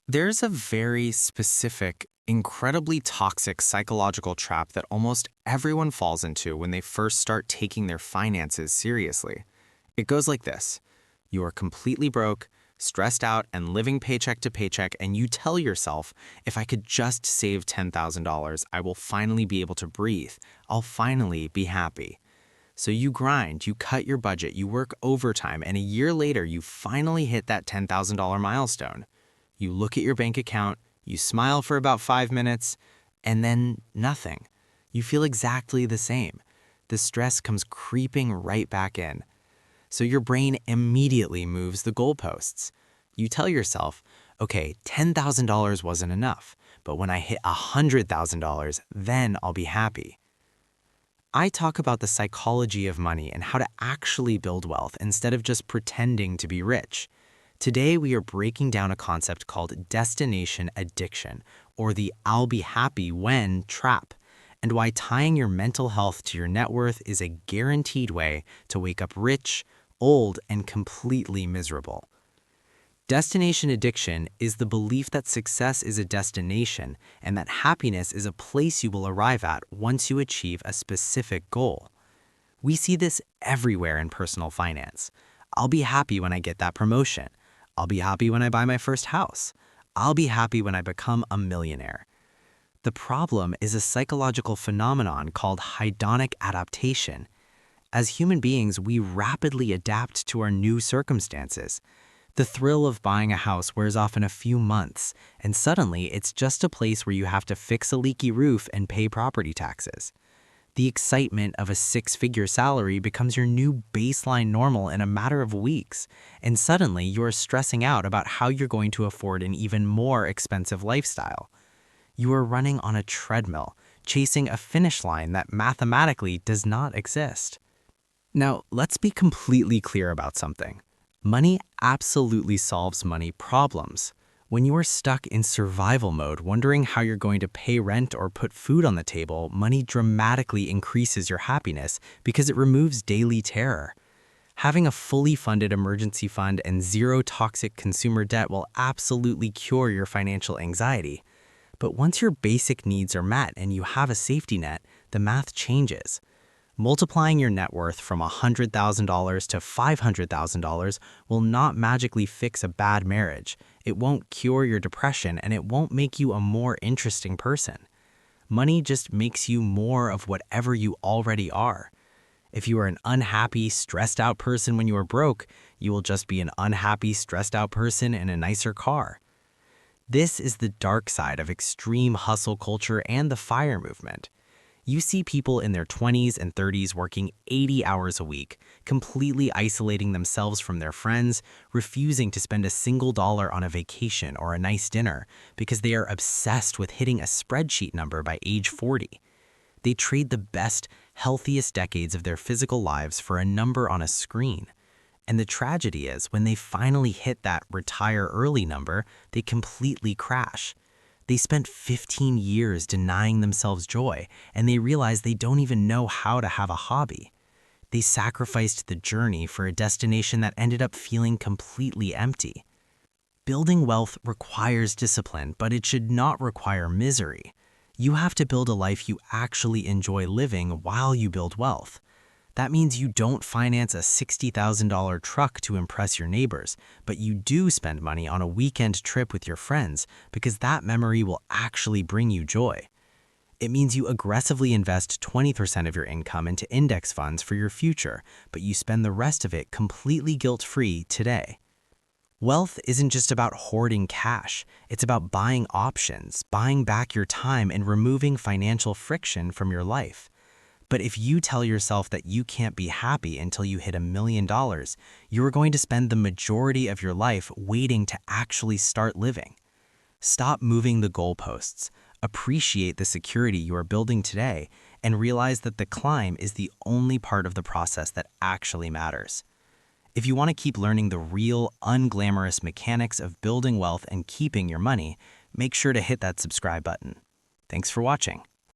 There's a very specific, incredibly toxic psychological trap that almost everyone falls into when they first start taking their finances seriously. It goes like this. You are completely broke, stressed out, and living paycheck to paycheck, and you tell yourself, if I could just save $10,000, I will finally be able to breathe. I'll finally be happy. So you grind, you cut your budget, you work overtime, and a year later, you finally hit that $10,000 milestone. You look at your bank account, you smile for about 5 minutes, and then nothing. You feel exactly the same. The stress comes creeping right back in. So your brain immediately moves the goalposts. You tell yourself, okay, $10,000 wasn't enough, but when I hit $100,000, then I'll be happy. I talk about the psychology of money and how to actually build wealth instead of just pretending to be rich. Today, we are breaking down a concept called destination addiction, or the I'll be happy when trap, and why tying your mental health to your net worth is a guaranteed way to wake up rich, old, and completely miserable. Destination addiction is the belief that success is a destination and that happiness is a place you will arrive at once you achieve a specific goal. We see this everywhere in personal finance. I'll be happy when I get that promotion. I'll be happy when I buy my first house. I'll be happy when I become a millionaire. The problem is a psychological phenomenon called hedonic adaptation. As human beings, we rapidly adapt to our new circumstances. The thrill of buying a house wears off in a few months, and suddenly it's just a place where you have to fix a leaky roof and pay property taxes. The excitement of a six-figure salary becomes your new baseline normal in a matter of weeks, and suddenly you're stressing out about how you're going to afford an even more expensive lifestyle. You are running on a treadmill, chasing a finish line that mathematically does not exist. Now, let's be completely clear about something. Money absolutely solves money problems. When you are stuck in survival mode, wondering how you're going to pay rent or put food on the table, money dramatically increases your happiness because it removes daily terror. Having a fully funded emergency fund and zero toxic consumer debt will absolutely cure your financial anxiety. But once your basic needs are met and you have a safety net, the math changes. Multiplying your net worth from $100,000 to $500,000 will not magically fix a bad marriage. It won't cure your depression, and it won't make you a more interesting person. Money just makes you more of whatever you already are. If you are an unhappy, stressed out person when you are broke, you will just be an unhappy, stressed out person in a nicer car. This is the dark side of extreme hustle culture and the FIRE movement. You see people in their 20s and 30s working 80 hours a week, completely isolating themselves from their friends, refusing to spend a single dollar on a vacation or a nice dinner because they are obsessed with hitting a spreadsheet number by age 40. They trade the best, healthiest decades of their physical lives for a number on a screen. And the tragedy is, when they finally hit that retire early number, they completely crash. They spent 15 years denying themselves joy, and they realize they don't even know how to have a hobby. They sacrificed the journey for a destination that ended up feeling completely empty. Building wealth requires discipline, but it should not require misery. You have to build a life you actually enjoy living while you build wealth. That means you don't finance a $60,000 truck to impress your neighbors, but you do spend money on a weekend trip with your friends because that memory will actually bring you joy. It means you aggressively invest 20% of your income into index funds for your future, but you spend the rest of it completely guilt-free today. Wealth isn't just about hoarding cash. It's about buying options, buying back your time, and removing financial friction from your life. But if you tell yourself that you can't be happy until you hit $1 million, you are going to spend the majority of your life waiting to actually start living. Stop moving the goalposts, appreciate the security you are building today, and realize that the climb is the only part of the process that actually matters. If you want to keep learning the real, unglamorous mechanics of building wealth and keeping your money, make sure to hit that subscribe button. Thanks for watching.